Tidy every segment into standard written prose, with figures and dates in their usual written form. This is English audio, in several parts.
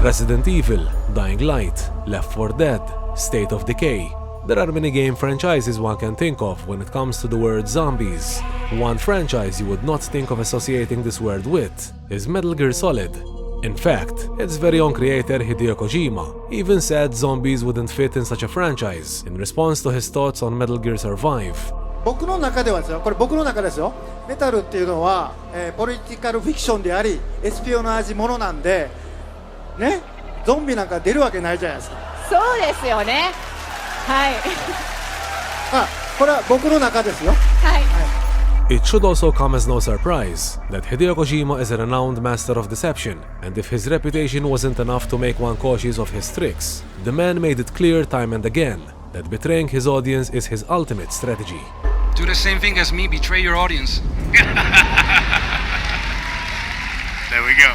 Resident Evil, Dying Light, Left 4 Dead, State of Decay. There are many game franchises one can think of when it comes to the word zombies. One franchise you would not think of associating this word with is Metal Gear Solid. In fact, its very own creator Hideo Kojima even said zombies wouldn't fit in such a franchise in response to his thoughts on Metal Gear Survive. 僕の中ではですよ、これ僕の中ですよ。メタルっていうのは、ポリティカルフィクションであり、エスピオナージものなんで、ね、ゾンビなんか出るわけないじゃないですか。そうですよね。はい。これは僕の中ですよ。はい。It should also come as no surprise that Hideo Kojima is a renowned master of deception, and if his reputation wasn't enough to make one cautious of his tricks, the man made it clear time and again that betraying his audience is his ultimate strategy. Do the same thing as me, betray your audience. There we go.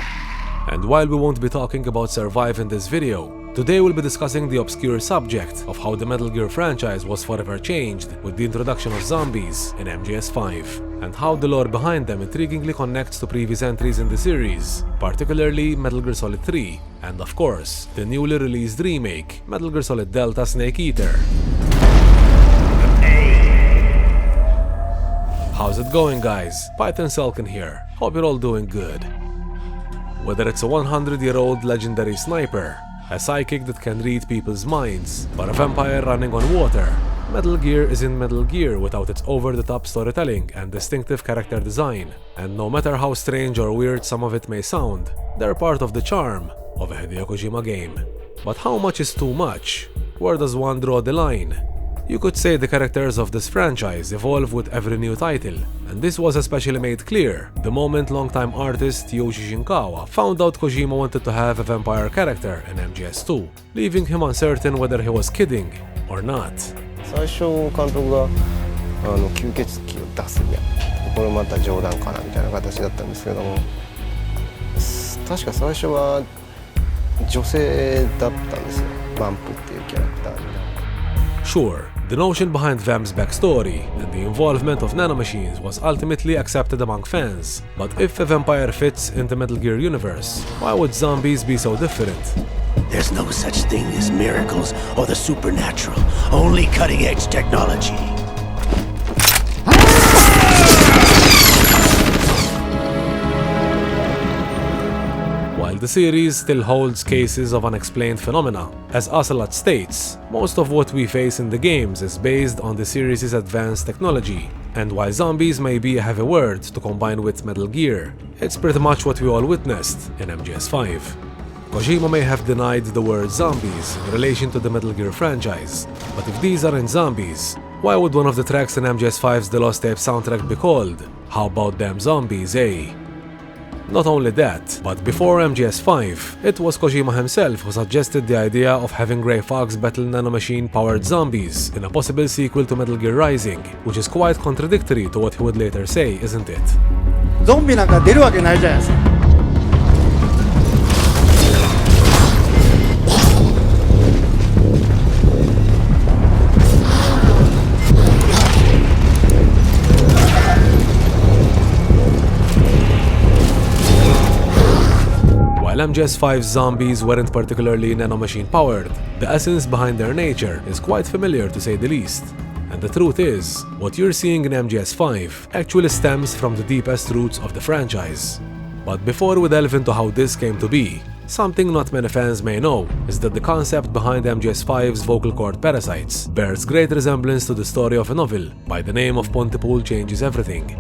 And while we won't be talking about Survive in this video, today we'll be discussing the obscure subject of how the Metal Gear franchise was forever changed with the introduction of zombies in MGS5, and how the lore behind them intriguingly connects to previous entries in the series, particularly Metal Gear Solid 3, and of course, the newly released remake, Metal Gear Solid Delta Snake Eater. How's it going, guys? Python Selkin here. Hope you're all doing good. Whether it's a 100-year-old legendary sniper, a psychic that can read people's minds, or a vampire running on water, Metal Gear isn't Metal Gear without its over-the-top storytelling and distinctive character design. And no matter how strange or weird some of it may sound, they're part of the charm of a Hideo Kojima game. But how much is too much? Where does one draw the line? You could say the characters of this franchise evolve with every new title, and this was especially made clear the moment longtime artist Yoji Shinkawa found out Kojima wanted to have a vampire character in MGS2, leaving him uncertain whether he was kidding or not. 最初監督が吸血鬼を出すみたいな、これまた冗談かなみたいな形だったんですけども、確か最初は女性だったんですよ。バンプっていうキャラクターみたいな。Sure, the notion behind Vamp's backstory and the involvement of nanomachines was ultimately accepted among fans, but if a vampire fits in the Metal Gear universe, why would zombies be so different? There's no such thing as miracles or the supernatural, only cutting-edge technology. While the series still holds cases of unexplained phenomena, as Ocelot states, most of what we face in the games is based on the series' advanced technology, and while zombies may be a heavy word to combine with Metal Gear, it's pretty much what we all witnessed in MGS5. Kojima may have denied the word zombies in relation to the Metal Gear franchise, but if these aren't zombies, why would one of the tracks in MGS5's The Lost Tape soundtrack be called How About Them Zombies, eh? Not only that, but before MGS5, it was Kojima himself who suggested the idea of having Grey Fox battle nanomachine-powered zombies in a possible sequel to Metal Gear Rising, which is quite contradictory to what he would later say, isn't it? ゾンビなんか出るわけないじゃないですか。While MGS5's zombies weren't particularly nanomachine powered, the essence behind their nature is quite familiar to say the least. And the truth is, what you're seeing in MGS5 actually stems from the deepest roots of the franchise. But before we delve into how this came to be, something not many fans may know is that the concept behind MGS5's vocal cord Parasites bears great resemblance to the story of a novel by the name of Pontypool Changes Everything.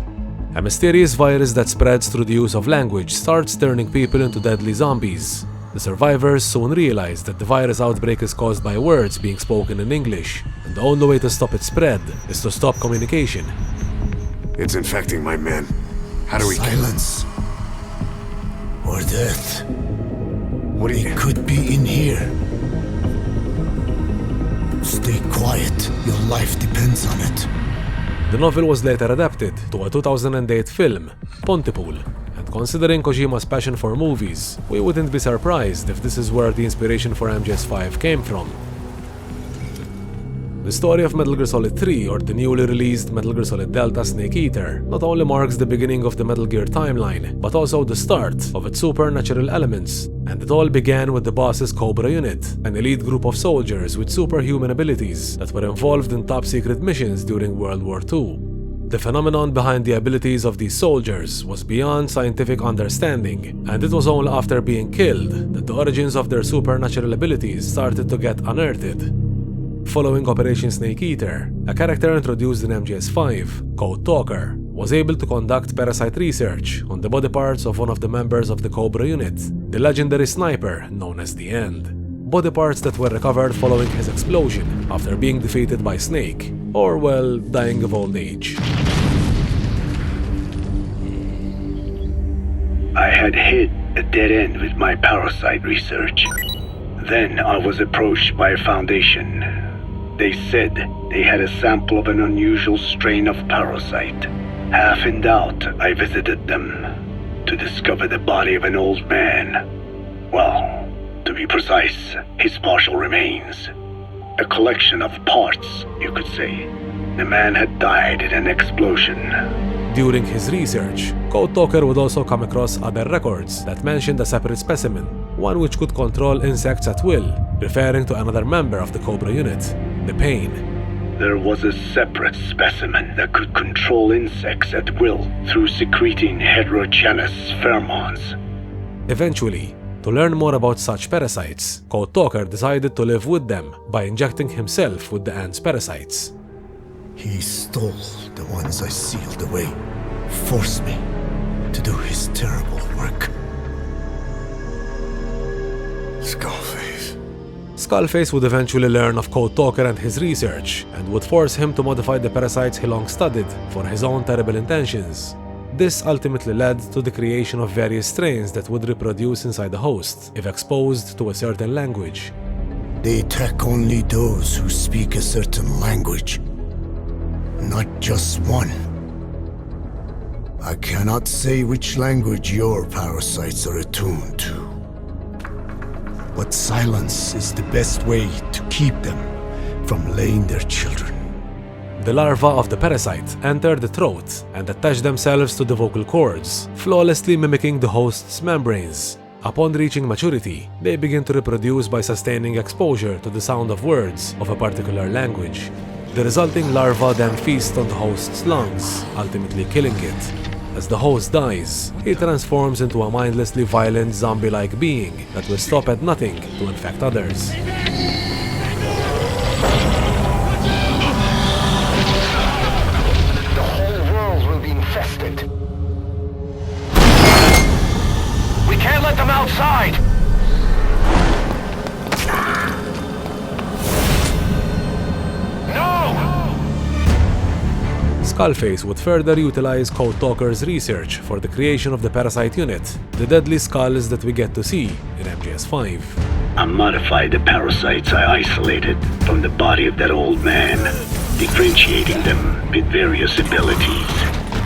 A mysterious virus that spreads through the use of language starts turning people into deadly zombies. The survivors soon realize that the virus outbreak is caused by words being spoken in English, and the only way to stop its spread is to stop communication. It's infecting my men. How do we... Silence. Or death. What do you... It could be in here. Stay quiet. Your life depends on it. The novel was later adapted to a 2008 film, Pontypool, and considering Kojima's passion for movies, we wouldn't be surprised if this is where the inspiration for MGS5 came from. The story of Metal Gear Solid 3, or the newly released Metal Gear Solid Delta Snake Eater, not only marks the beginning of the Metal Gear timeline, but also the start of its supernatural elements. And it all began with the boss's Cobra unit, an elite group of soldiers with superhuman abilities that were involved in top-secret missions during World War II. The phenomenon behind the abilities of these soldiers was beyond scientific understanding, and it was only after being killed that the origins of their supernatural abilities started to get unearthed. Following Operation Snake Eater, a character introduced in MGS5, Code Talker, was able to conduct parasite research on the body parts of one of the members of the Cobra unit, the legendary sniper known as the End. Body parts that were recovered following his explosion after being defeated by Snake, or, well, dying of old age. I had hit a dead end with my parasite research. Then I was approached by a foundation. They said they had a sample of an unusual strain of parasite. Half in doubt, I visited them to discover the body of an old man. Well, to be precise, his partial remains. A collection of parts, you could say. The man had died in an explosion. During his research, Code Talker would also come across other records that mentioned a separate specimen, one which could control insects at will, referring to another member of the Cobra unit, the Pain. There was a separate specimen that could control insects at will through secreting heterogeneous pheromones. Eventually, to learn more about such parasites, Code Talker decided to live with them by injecting himself with the ants' parasites. He stole the ones I sealed away, forced me to do his terrible work. Skullface. Skullface would eventually learn of Code Talker and his research, and would force him to modify the parasites he long studied for his own terrible intentions. This ultimately led to the creation of various strains that would reproduce inside the host if exposed to a certain language. They attack only those who speak a certain language. Not just one. I cannot say which language your parasites are attuned to. But silence is the best way to keep them from laying their children. The larvae of the parasite enter the throat and attach themselves to the vocal cords, flawlessly mimicking the host's membranes. Upon reaching maturity, they begin to reproduce by sustaining exposure to the sound of words of a particular language. The resulting larva then feast on the host's lungs, ultimately killing it. As the host dies, he transforms into a mindlessly violent zombie-like being that will stop at nothing to infect others. The whole world will be infested. We can't let them outside! Skullface would further utilize Code Talker's research for the creation of the Parasite unit, the deadly skulls that we get to see in MGS5. I modified the parasites I isolated from the body of that old man, differentiating them with various abilities.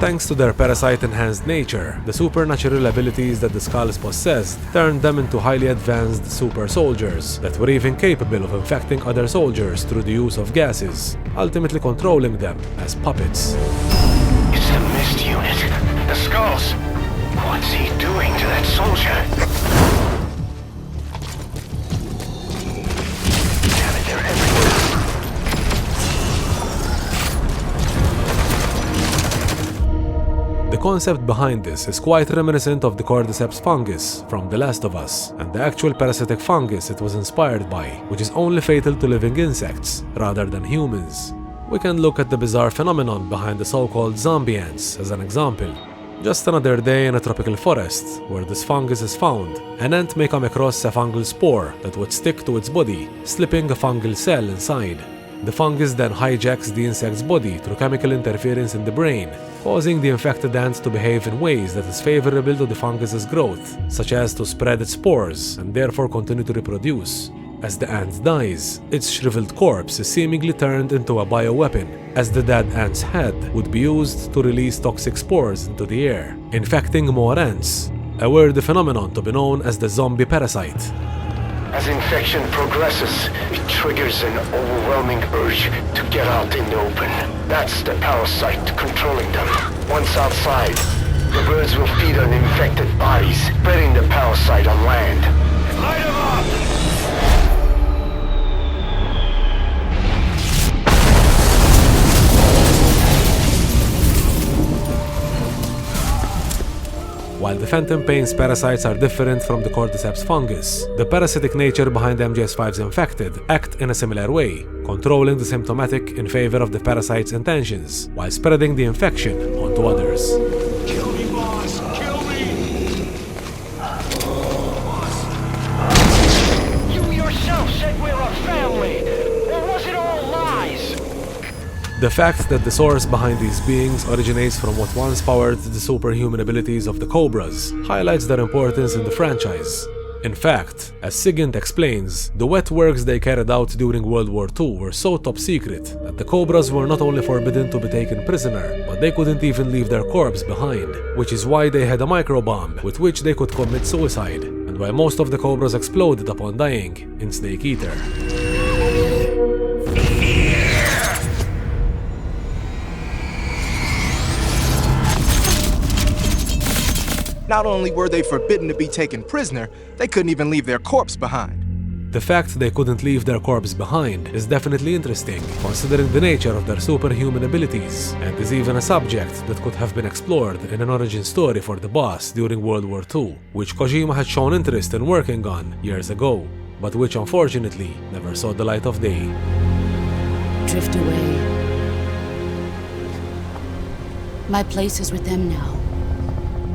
Thanks to their parasite-enhanced nature, the supernatural abilities that the skulls possessed turned them into highly advanced super soldiers that were even capable of infecting other soldiers through the use of gases, ultimately controlling them as puppets. It's the Mist unit. The skulls. What's he doing to that soldier? Damn it, they're everywhere. The concept behind this is quite reminiscent of the Cordyceps fungus from The Last of Us, and the actual parasitic fungus it was inspired by, which is only fatal to living insects rather than humans. We can look at the bizarre phenomenon behind the so-called zombie ants as an example. Just another day in a tropical forest where this fungus is found, an ant may come across a fungal spore that would stick to its body, slipping a fungal cell inside. The fungus then hijacks the insect's body through chemical interference in the brain, causing the infected ant to behave in ways that is favorable to the fungus's growth, such as to spread its spores and therefore continue to reproduce. As the ant dies, its shriveled corpse is seemingly turned into a bioweapon, as the dead ant's head would be used to release toxic spores into the air, infecting more ants, a worthy phenomenon to be known as the zombie parasite. As infection progresses, it triggers an overwhelming urge to get out in the open. That's the parasite controlling them. Once outside, the birds will feed on infected bodies, spreading the parasite on land. Light them up! While the Phantom Pain's parasites are different from the Cordyceps fungus, the parasitic nature behind MGS5's infected act in a similar way, controlling the symptomatic in favor of the parasite's intentions, while spreading the infection onto others. Kill me, boss! Kill me! You yourself said we're a family! Or was it all lies? The fact that the source behind these beings originates from what once powered the superhuman abilities of the Cobras highlights their importance in the franchise. In fact, as Sigint explains, the wet works they carried out during World War II were so top secret that the Cobras were not only forbidden to be taken prisoner, but they couldn't even leave their corpse behind, which is why they had a microbomb with which they could commit suicide, and why most of the Cobras exploded upon dying in Snake Eater. Not only were they forbidden to be taken prisoner, they couldn't even leave their corpse behind. The fact they couldn't leave their corpse behind is definitely interesting, considering the nature of their superhuman abilities, and is even a subject that could have been explored in an origin story for the boss during World War II, which Kojima had shown interest in working on years ago, but which unfortunately never saw the light of day. Drift away. My place is with them now.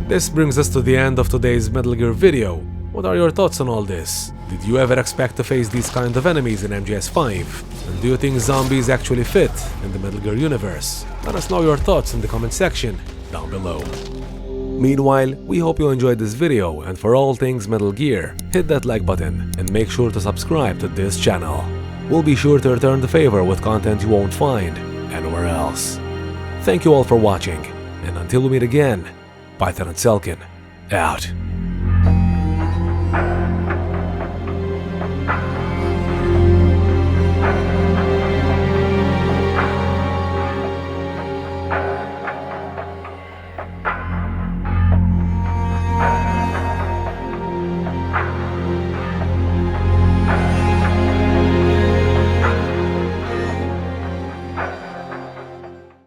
This brings us to the end of today's Metal Gear video. What are your thoughts on all this? Did you ever expect to face these kind of enemies in MGS5? And do you think zombies actually fit in the Metal Gear universe? Let us know your thoughts in the comment section down below. Meanwhile, we hope you enjoyed this video, and for all things Metal Gear, hit that like button and make sure to subscribe to this channel. We'll be sure to return the favor with content you won't find anywhere else. Thank you all for watching, and until we meet again, Python and Selkin, out.